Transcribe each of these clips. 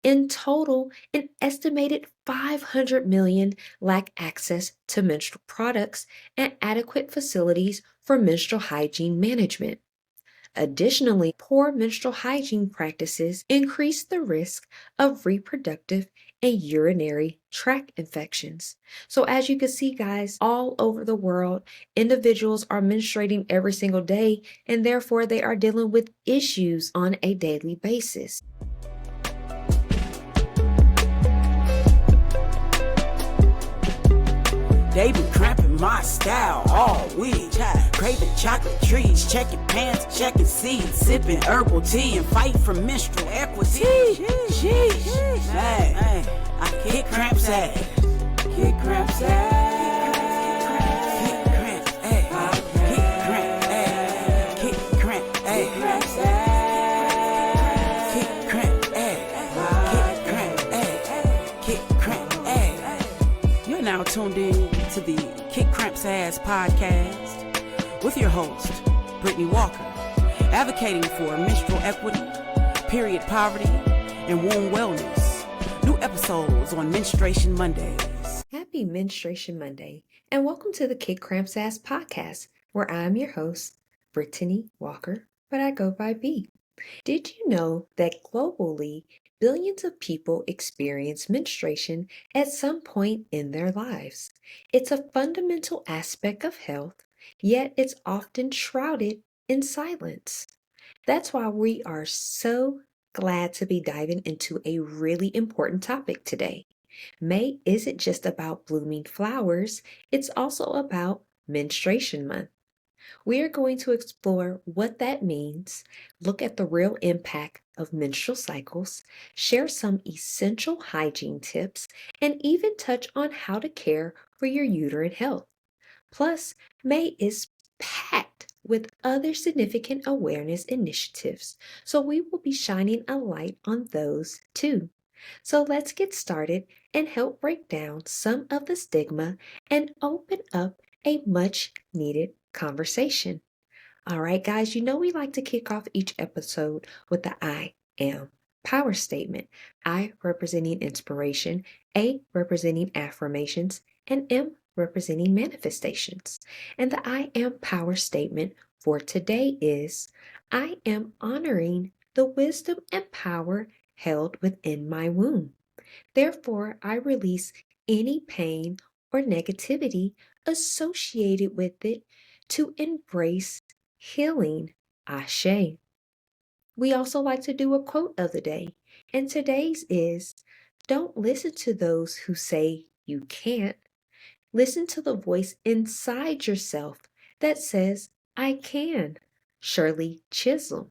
In total, an estimated 500 million lack access to menstrual products and adequate facilities for menstrual hygiene management. Additionally, poor menstrual hygiene practices increase the risk of reproductive and urinary tract infections. So, as you can see, guys, all over the world, individuals are menstruating every single day, and therefore they are dealing with issues on a daily basis. They been cramping my style all week. Craving chocolate trees, checking pants, checking seeds, sipping herbal tea, and fight for menstrual equity. Hey, I kick Cramp's ass. Kick Cramp's ass. Kick Cramp's ass. Kick Cramp's ass. Kick Cramp's ass. Kick Cramp's ass. Kick Cramp's ass. You're now tuned in to the Kick Cramp's Ass podcast with your host, Brittany Walker, advocating for menstrual equity, period poverty, and womb wellness. New episodes on Menstruation Mondays. Happy Menstruation Monday, and welcome to the Kick Cramp's Ass podcast, where I'm your host, Brittany Walker, but I go by B. Did you know that globally, billions of people experience menstruation at some point in their lives? It's a fundamental aspect of health, yet it's often shrouded in silence. That's why we are so glad to be diving into a really important topic today. May isn't just about blooming flowers, it's also about Menstruation Month. We are going to explore what that means, look at the real impact of menstrual cycles, share some essential hygiene tips, and even touch on how to care for your uterine health. Plus, May is packed with other significant awareness initiatives, so we will be shining a light on those too. So let's get started and help break down some of the stigma and open up a much needed conversation. All right, guys, you know we like to kick off each episode with the I am power statement. I representing inspiration, A representing affirmations, and M representing manifestations. And the I am power statement for today is I am honoring the wisdom and power held within my womb. Therefore, I release any pain or negativity associated with it to embrace healing. Ashe. We also like to do a quote of the day, and today's is don't listen to those who say you can't. Listen to the voice inside yourself that says, I can. Shirley Chisholm.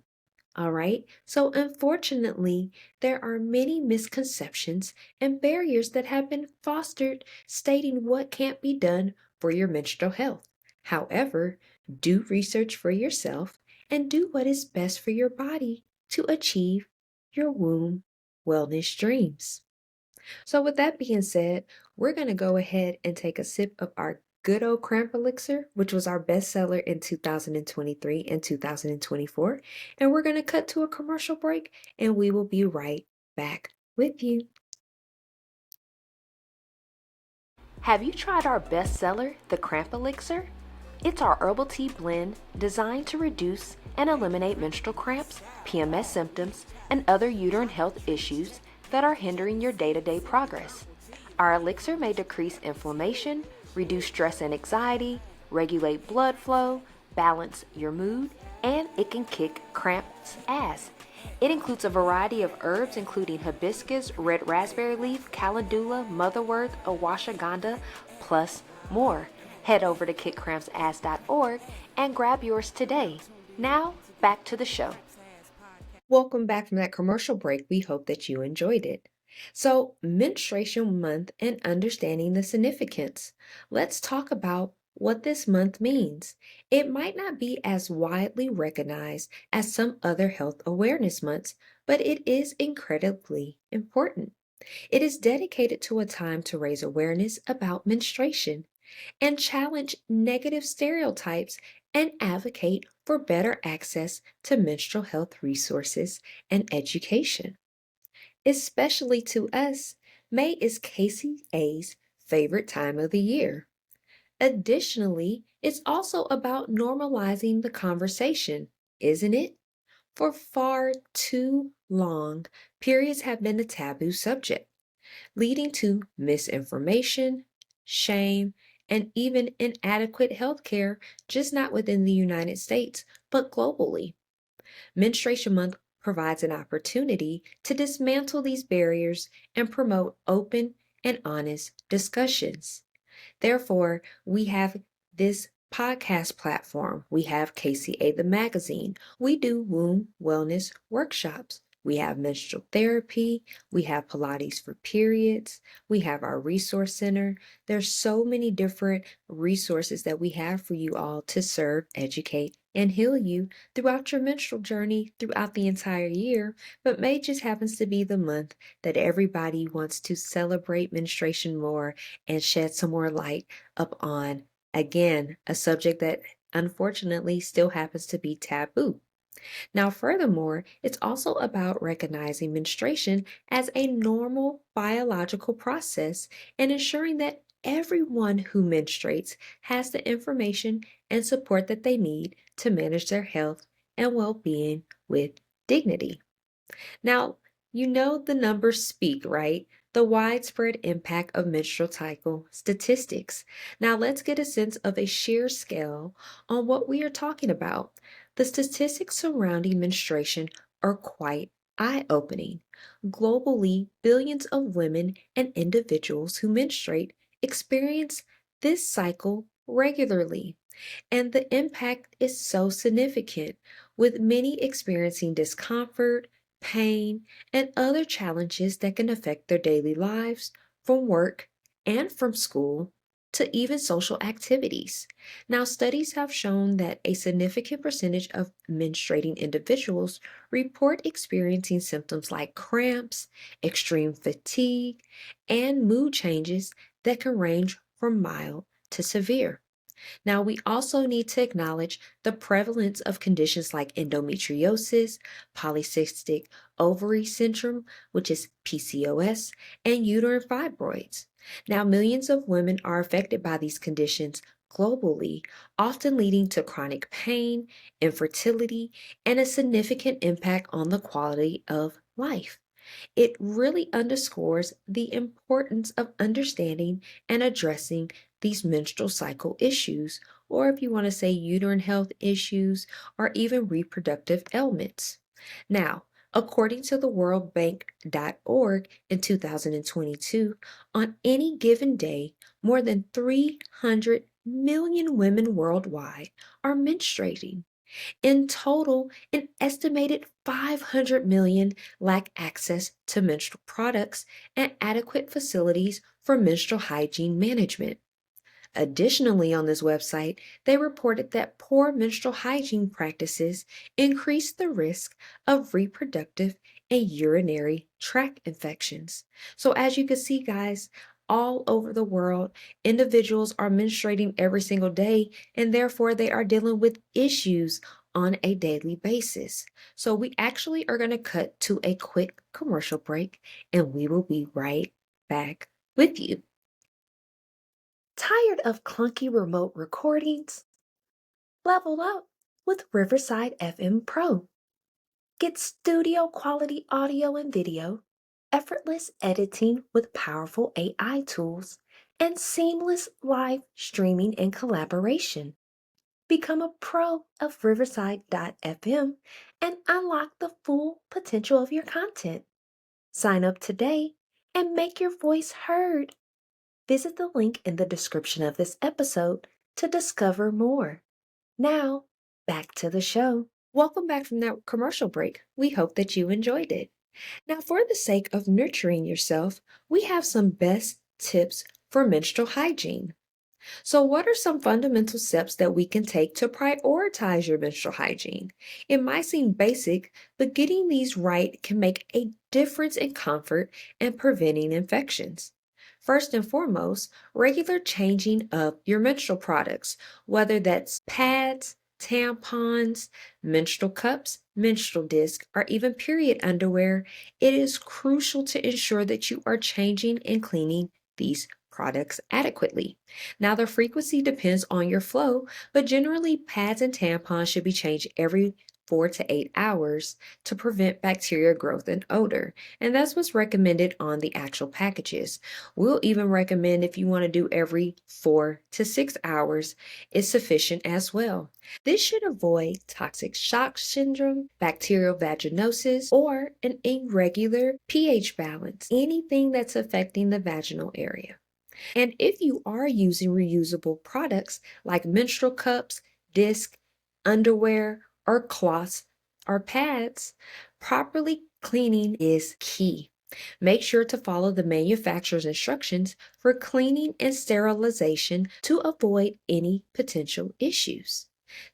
All right. So, unfortunately, there are many misconceptions and barriers that have been fostered stating what can't be done for your menstrual health. However, do research for yourself and do what is best for your body to achieve your womb wellness dreams. So, with that being said, we're going to go ahead and take a sip of our good old Cramp Elixir, which was our bestseller in 2023 and 2024. And we're going to cut to a commercial break, and we will be right back with you. Have you tried our bestseller, the Cramp Elixir? It's our herbal tea blend designed to reduce and eliminate menstrual cramps, PMS symptoms, and other uterine health issues that are hindering your day-to-day progress. Our elixir may decrease inflammation, reduce stress and anxiety, regulate blood flow, balance your mood, and it can kick cramps' ass. It includes a variety of herbs including hibiscus, red raspberry leaf, calendula, motherwort, ashwagandha, plus more. Head over to kickcrampsass.org and grab yours today. Now, back to the show. Welcome back from that commercial break. We hope that you enjoyed it. So, Menstruation Month and understanding the significance. Let's talk about what this month means. It might not be as widely recognized as some other health awareness months, but it is incredibly important. It is dedicated to a time to raise awareness about menstruation and challenge negative stereotypes and advocate for better access to menstrual health resources and education. Especially to us, May is Casey A's favorite time of the year. Additionally, it's also about normalizing the conversation, isn't it? For far too long, periods have been a taboo subject, leading to misinformation, shame, and even inadequate health care, just not within the United States, but globally. Menstruation Month provides an opportunity to dismantle these barriers and promote open and honest discussions. Therefore, we have this podcast platform. We have KCA the magazine. We do womb wellness workshops. We have menstrual therapy. We have Pilates for periods. We have our resource center. There's so many different resources that we have for you all to serve, educate, and heal you throughout your menstrual journey throughout the entire year. But May just happens to be the month that everybody wants to celebrate menstruation more and shed some more light up on, again, a subject that unfortunately still happens to be taboo. Now, furthermore, it's also about recognizing menstruation as a normal biological process and ensuring that everyone who menstruates has the information and support that they need to manage their health and well being with dignity. Now, you know the numbers speak, right? The widespread impact of menstrual cycle statistics. Now, let's get a sense of a sheer scale on what we are talking about. The statistics surrounding menstruation are quite eye opening. Globally, billions of women and individuals who menstruate experience this cycle regularly. And the impact is so significant, with many experiencing discomfort, pain, and other challenges that can affect their daily lives, from work and from school to even social activities. Now, studies have shown that a significant percentage of menstruating individuals report experiencing symptoms like cramps, extreme fatigue, and mood changes that can range from mild to severe. Now, we also need to acknowledge the prevalence of conditions like endometriosis, polycystic ovary syndrome, which is PCOS, and uterine fibroids. Now, millions of women are affected by these conditions globally, often leading to chronic pain, infertility, and a significant impact on the quality of life. It really underscores the importance of understanding and addressing these menstrual cycle issues, or if you want to say uterine health issues, or even reproductive ailments. Now, according to the worldbank.org in 2022, on any given day, more than 300 million women worldwide are menstruating. In total, an estimated 500 million lack access to menstrual products and adequate facilities for menstrual hygiene management. Additionally, on this website, they reported that poor menstrual hygiene practices increase the risk of reproductive and urinary tract infections. So, as you can see, guys, all over the world, individuals are menstruating every single day, and therefore they are dealing with issues on a daily basis. So, we actually are going to cut to a quick commercial break, and we will be right back with you. Tired of clunky remote recordings? Level up with Riverside FM Pro. Get studio quality audio and video, effortless editing with powerful AI tools, and seamless live streaming and collaboration. Become a pro of Riverside.fm and unlock the full potential of your content. Sign up today and make your voice heard. Visit the link in the description of this episode to discover more. Now, back to the show. Welcome back from that commercial break. We hope that you enjoyed it. Now, for the sake of nurturing yourself, we have some best tips for menstrual hygiene. So, what are some fundamental steps that we can take to prioritize your menstrual hygiene? It might seem basic, but getting these right can make a difference in comfort and preventing infections. First and foremost, regular changing of your menstrual products, whether that's pads, tampons, menstrual cups, menstrual disc, or even period underwear, it is crucial to ensure that you are changing and cleaning these products adequately. Now, the frequency depends on your flow, but generally pads and tampons should be changed every 4 to 8 hours to prevent bacteria growth and odor. And that's what's recommended on the actual packages. We'll even recommend if you want to do every 4 to 6 hours is sufficient as well. This should avoid toxic shock syndrome, bacterial vaginosis, or an irregular pH balance, anything that's affecting the vaginal area. And if you are using reusable products like menstrual cups, discs, underwear, or cloths or pads, properly cleaning is key. Make sure to follow the manufacturer's instructions for cleaning and sterilization to avoid any potential issues.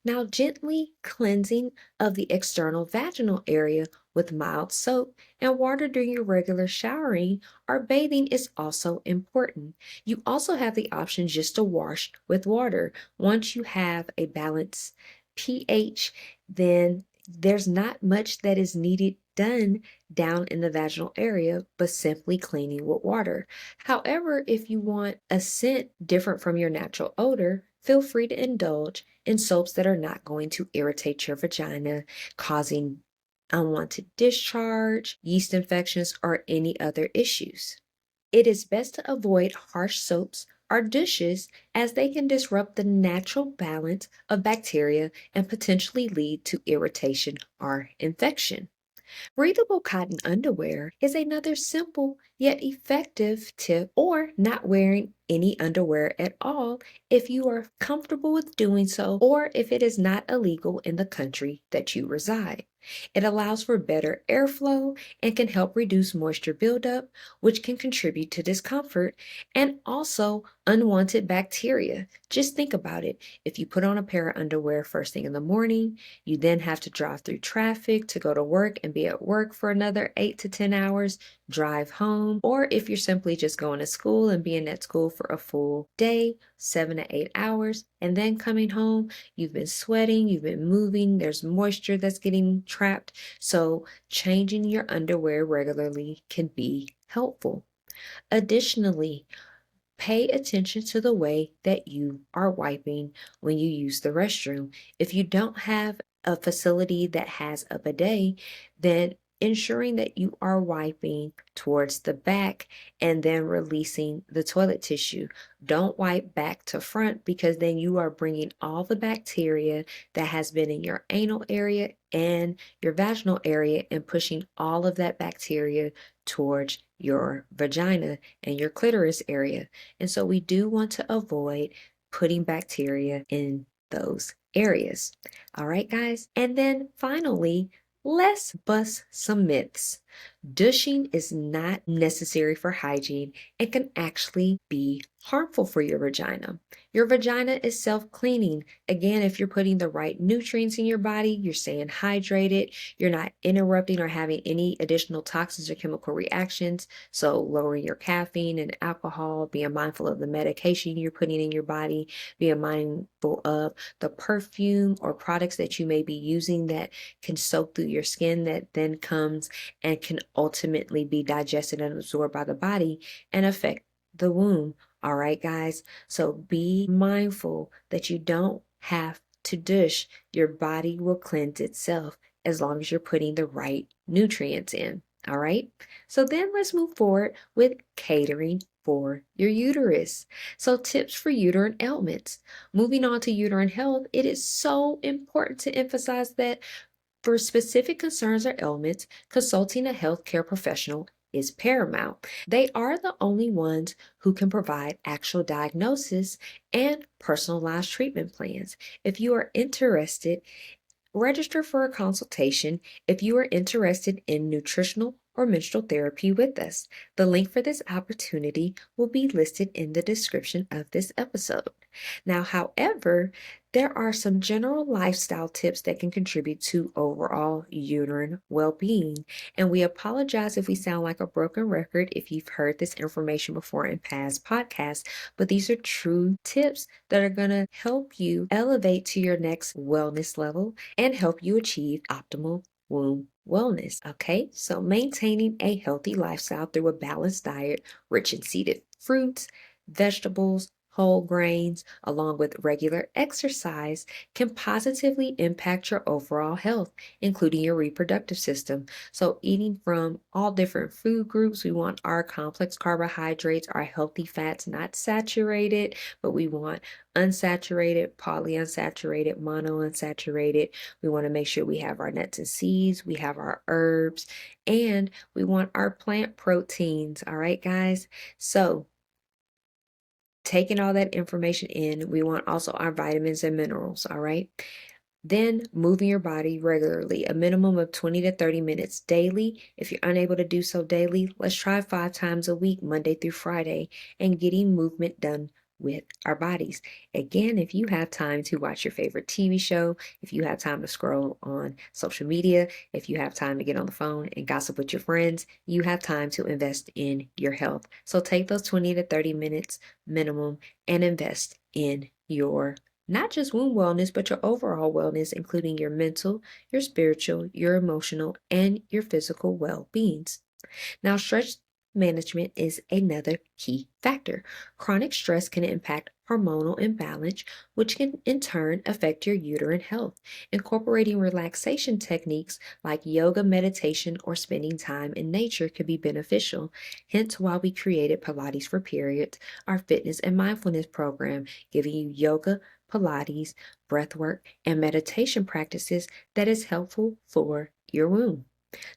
Now, gently cleansing of the external vaginal area with mild soap and water during your regular showering or bathing is also important. You also have the option just to wash with water. Once you have a balanced pH, then there's not much that is needed done down in the vaginal area, but simply cleaning with water. However, if you want a scent different from your natural odor, feel free to indulge in soaps that are not going to irritate your vagina, causing unwanted discharge, yeast infections, or any other issues. It is best to avoid harsh soaps or douches as they can disrupt the natural balance of bacteria and potentially lead to irritation or infection. Breathable cotton underwear is another simple yet effective tip, or not wearing any underwear at all if you are comfortable with doing so or if it is not illegal in the country that you reside. It allows for better airflow and can help reduce moisture buildup, which can contribute to discomfort and also unwanted bacteria. Just think about it. If you put on a pair of underwear first thing in the morning, you then have to drive through traffic to go to work and be at work for another 8 to 10 hours, drive home, or if you're simply just going to school and being at school for a full day, 7 to 8 hours, and then coming home, you've been sweating, you've been moving, there's moisture that's getting trapped. So changing your underwear regularly can be helpful. Additionally, pay attention to the way that you are wiping when you use the restroom. If you don't have a facility that has a bidet, then ensuring that you are wiping towards the back and then releasing the toilet tissue. Don't wipe back to front because then you are bringing all the bacteria that has been in your anal area and your vaginal area and pushing all of that bacteria towards your vagina and your clitoris area. And so we do want to avoid putting bacteria in those areas. All right, guys. And then finally, let's bust some myths. Douching is not necessary for hygiene and can actually be harmful for your vagina. Your vagina is self-cleaning. Again, if you're putting the right nutrients in your body, you're staying hydrated, you're not interrupting or having any additional toxins or chemical reactions. So lowering your caffeine and alcohol, being mindful of the medication you're putting in your body, being mindful of the perfume or products that you may be using that can soak through your skin that then comes and can ultimately be digested and absorbed by the body and affect the womb. All right, guys. So be mindful that you don't have to douche. Your body will cleanse itself as long as you're putting the right nutrients in. All right. So then let's move forward with catering for your uterus. So tips for uterine ailments. Moving on to uterine health, it is so important to emphasize that for specific concerns or ailments, consulting a healthcare professional is paramount. They are the only ones who can provide actual diagnosis and personalized treatment plans. If you are interested, register for a consultation if you are interested in nutritional or menstrual therapy with us. The link for this opportunity will be listed in the description of this episode. Now, however, There are some general lifestyle tips that can contribute to overall uterine well-being. And we apologize if we sound like a broken record if you've heard this information before in past podcasts, but these are true tips that are going to help you elevate to your next wellness level and help you achieve optimal womb wellness. Okay, so maintaining a healthy lifestyle through a balanced diet rich in seeded fruits, vegetables, whole grains, along with regular exercise, can positively impact your overall health, including your reproductive system. So, eating from all different food groups, we want our complex carbohydrates, our healthy fats, not saturated, but we want unsaturated, polyunsaturated, monounsaturated. We want to make sure we have our nuts and seeds, we have our herbs, and we want our plant proteins. All right, guys. So, taking all that information in, we want also our vitamins and minerals, all right? Then moving your body regularly, a minimum of 20 to 30 minutes daily. If you're unable to do so daily, let's try 5 times a week, Monday through Friday, and getting movement done with our bodies. Again, if you have time to watch your favorite TV show, if you have time to scroll on social media, if you have time to get on the phone and gossip with your friends, you have time to invest in your health. So take those 20 to 30 minutes minimum and invest in your not just womb wellness, but your overall wellness, including your mental, your spiritual, your emotional, and your physical well-beings. Now, stress management is another key factor. Chronic stress can impact hormonal imbalance, which can in turn affect your uterine health. Incorporating relaxation techniques like yoga, meditation, or spending time in nature could be beneficial. Hence, why we created Pilates for Periods, our fitness and mindfulness program, giving you yoga, Pilates, breathwork, and meditation practices that is helpful for your womb.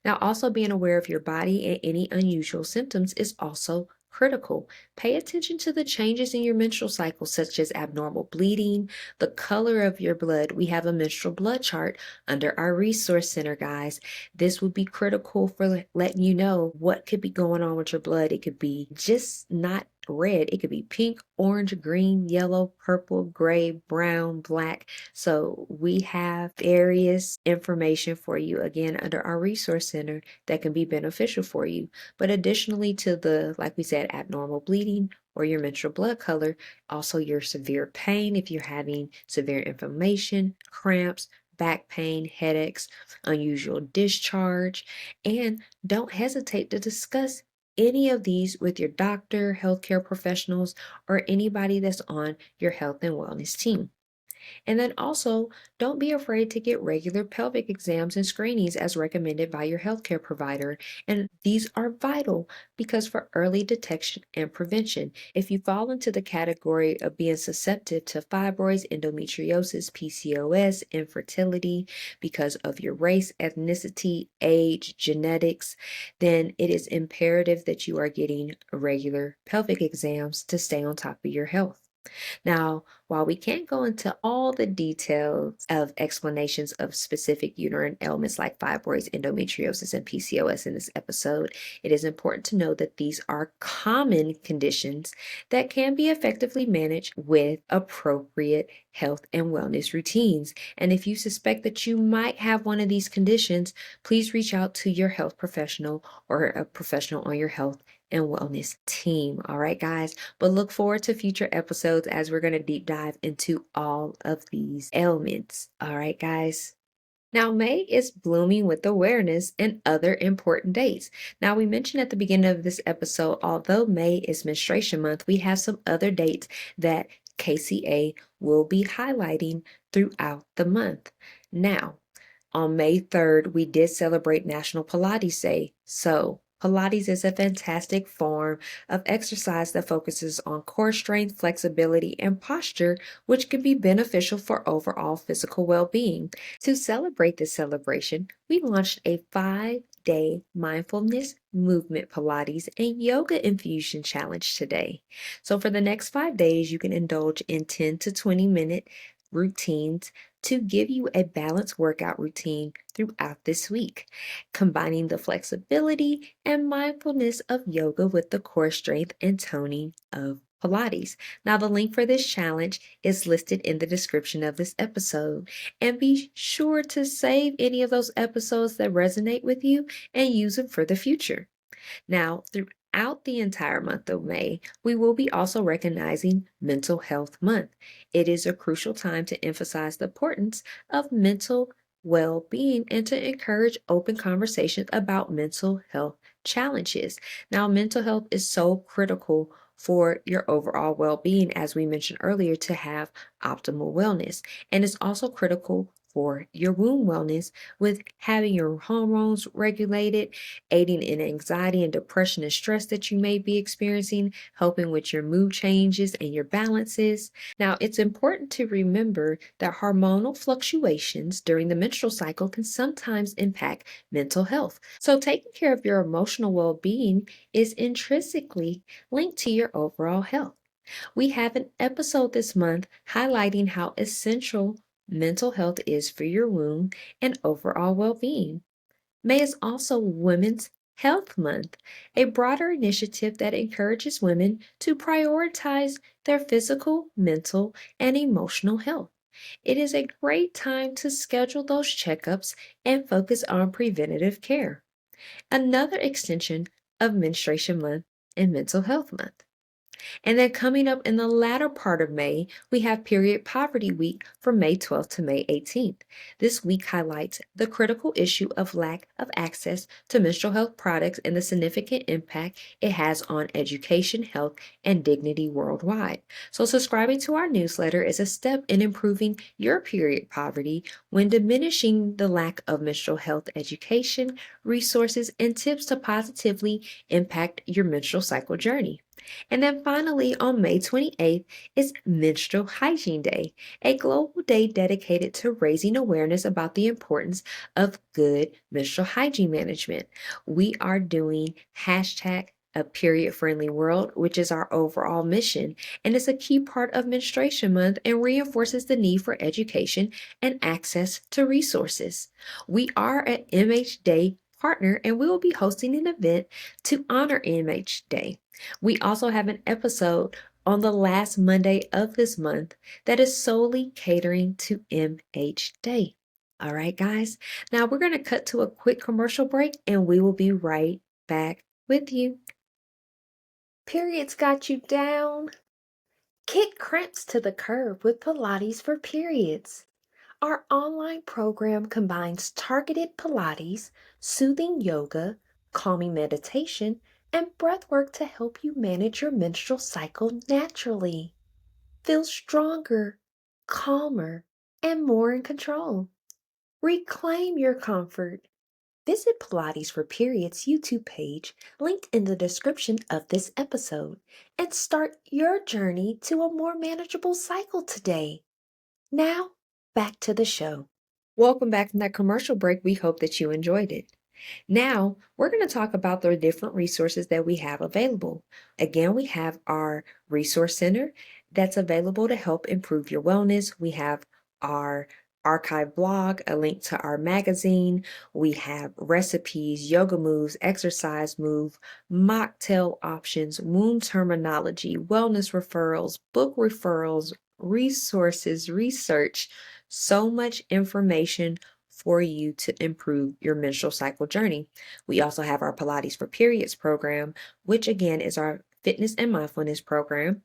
Now, also being aware of your body and any unusual symptoms is also critical. Pay attention to the changes in your menstrual cycle, such as abnormal bleeding, the color of your blood. We have a menstrual blood chart under our resource center, guys. This would be critical for letting you know what could be going on with your blood. It could be just not red. It could be pink, orange, green, yellow, purple, gray, brown, black. So we have various information for you again under our resource center that can be beneficial for you. But additionally to the, like we said, abnormal bleeding or your menstrual blood color, also your severe pain if you're having severe inflammation, cramps, back pain, headaches, unusual discharge, and don't hesitate to discuss any of these with your doctor, healthcare professionals, or anybody that's on your health and wellness team. And then also, don't be afraid to get regular pelvic exams and screenings as recommended by your healthcare provider. And these are vital because for early detection and prevention. If you fall into the category of being susceptible to fibroids, endometriosis, PCOS, infertility because of your race, ethnicity, age, genetics, then it is imperative that you are getting regular pelvic exams to stay on top of your health. Now, while we can't go into all the details of explanations of specific uterine ailments like fibroids, endometriosis, and PCOS in this episode, it is important to know that these are common conditions that can be effectively managed with appropriate health and wellness routines. And if you suspect that you might have one of these conditions, please reach out to your health professional or a professional on your health and wellness team. All right, guys. But look forward to future episodes as we're going to deep dive into all of these ailments. All right, guys. Now, May is blooming with awareness and other important dates. Now, we mentioned at the beginning of this episode, although May is Menstruation Month, we have some other dates that KCA will be highlighting throughout the month. Now, on May 3rd, we did celebrate National Pilates Day. So, Pilates is a fantastic form of exercise that focuses on core strength, flexibility, and posture, which can be beneficial for overall physical well-being. To celebrate this celebration, we launched a 5-day mindfulness, movement Pilates, and yoga infusion challenge today. So for the next 5 days, you can indulge in 10 to 20-minute routines to give you a balanced workout routine throughout this week, combining the flexibility and mindfulness of yoga with the core strength and toning of Pilates. Now, the link for this challenge is listed in the description of this episode. And be sure to save any of those episodes that resonate with you and use them for the future. Now, throughout the entire month of May, we will be also recognizing Mental Health Month. It is a crucial time to emphasize the importance of mental well-being and to encourage open conversations about mental health challenges. Now, mental health is so critical for your overall well-being, as we mentioned earlier, to have optimal wellness. And it's also critical for your womb wellness with having your hormones regulated, aiding in anxiety and depression and stress that you may be experiencing, helping with your mood changes and your balances. Now, it's important to remember that hormonal fluctuations during the menstrual cycle can sometimes impact mental health. So, taking care of your emotional well being is intrinsically linked to your overall health. We have an episode this month highlighting how essential mental health is for your womb and overall well being. May is also Women's Health Month, a broader initiative that encourages women to prioritize their physical, mental, and emotional health. It is a great time to schedule those checkups and focus on preventative care. Another extension of Menstruation Month and Mental Health Month. And then coming up in the latter part of May, we have Period Poverty Week from May 12th to May 18th. This week highlights the critical issue of lack of access to menstrual health products and the significant impact it has on education, health, and dignity worldwide. So, subscribing to our newsletter is a step in improving your period poverty when diminishing the lack of menstrual health education, resources, and tips to positively impact your menstrual cycle journey. And then finally, on May 28th is Menstrual Hygiene Day, a global day dedicated to raising awareness about the importance of good menstrual hygiene management. We are doing hashtag a period friendly world, which is our overall mission, and is a key part of Menstruation Month and reinforces the need for education and access to resources. We are an MH Day partner, and we will be hosting an event to honor MH Day. We also have an episode on the last Monday of this month that is solely catering to MH Day. All right, guys. Now we're going to cut to a quick commercial break and we will be right back with you. Periods got you down? Kick cramps to the curb with Pilates for periods. Our online program combines targeted Pilates, soothing yoga, calming meditation, and breathwork to help you manage your menstrual cycle naturally. Feel stronger, calmer, and more in control. Reclaim your comfort. Visit Pilates for Periods YouTube page linked in the description of this episode and start your journey to a more manageable cycle today. Now, back to the show. Welcome back from that commercial break. We hope that you enjoyed it. Now, we're going to talk about the different resources that we have available. Again, we have our resource center that's available to help improve your wellness. We have our archive blog, a link to our magazine. We have recipes, yoga moves, exercise move, mocktail options, womb terminology, wellness referrals, book referrals, resources, research, so much information for you to improve your menstrual cycle journey. We also have our Pilates for Periods program, which again is our fitness and mindfulness program,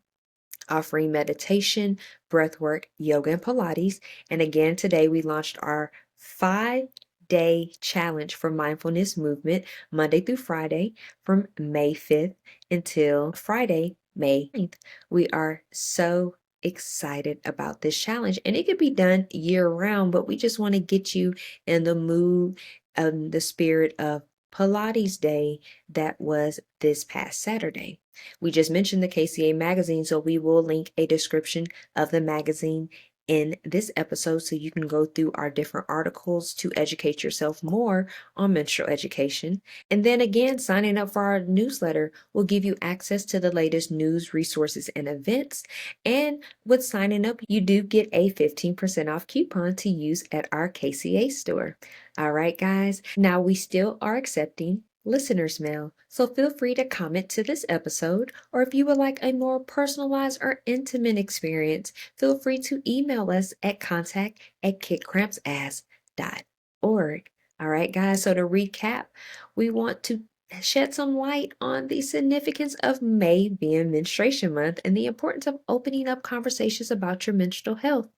offering meditation, breathwork, yoga, and Pilates. And again, today we launched our 5-day challenge for mindfulness movement, Monday through Friday, from May 5th until Friday, May 9th. We are so excited about this challenge, and it could be done year round, but we just want to get you in the mood and the spirit of Pilates Day that was this past Saturday. We just mentioned the KCA magazine, so we will link a description of the magazine in this episode so you can go through our different articles to educate yourself more on menstrual education. And then again, signing up for our newsletter will give you access to the latest news, resources, and events. And with signing up, you do get a 15% off coupon to use at our KCA store. All right, guys. Now we still are accepting listener's mail, so feel free to comment to this episode, or if you would like a more personalized or intimate experience, feel free to email us at contact@kidcrampsass.org. All right, guys, so to recap, we want to shed some light on the significance of May being Menstruation Month and the importance of opening up conversations about your menstrual health.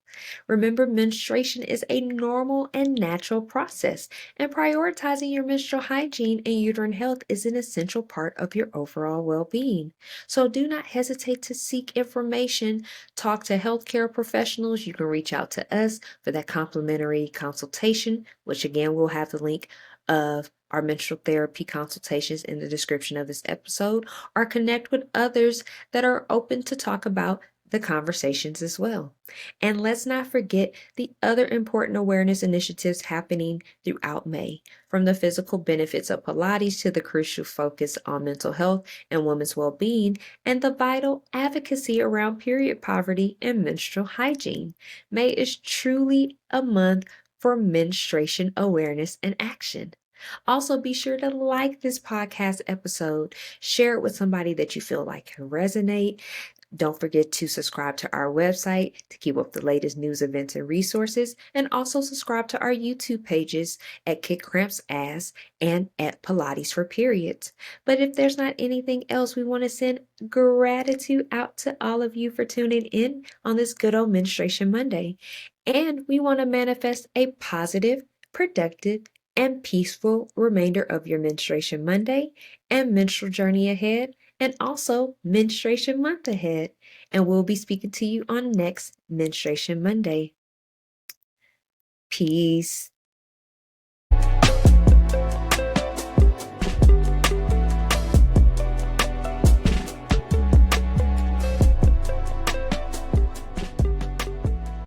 Remember, menstruation is a normal and natural process, and prioritizing your menstrual hygiene and uterine health is an essential part of your overall well being. So do not hesitate to seek information, talk to healthcare professionals. You can reach out to us for that complimentary consultation, which again, we'll have the link of our menstrual therapy consultations in the description of this episode, or connect with others that are open to talk about the conversations as well. And let's not forget the other important awareness initiatives happening throughout May, from the physical benefits of Pilates to the crucial focus on mental health and women's well being, and the vital advocacy around period poverty and menstrual hygiene. May is truly a month for menstruation awareness and action. Also, be sure to like this podcast episode, share it with somebody that you feel like can resonate. Don't forget to subscribe to our website to keep up the latest news, events, and resources, and also subscribe to our YouTube pages at Kick Cramp's Ass and at Pilates for Periods. But if there's not anything else, we want to send gratitude out to all of you for tuning in on this good old Menstruation Monday. And we want to manifest a positive, productive, and peaceful remainder of your Menstruation Monday and menstrual journey ahead, and also Menstruation Month ahead. And we'll be speaking to you on next Menstruation Monday. Peace.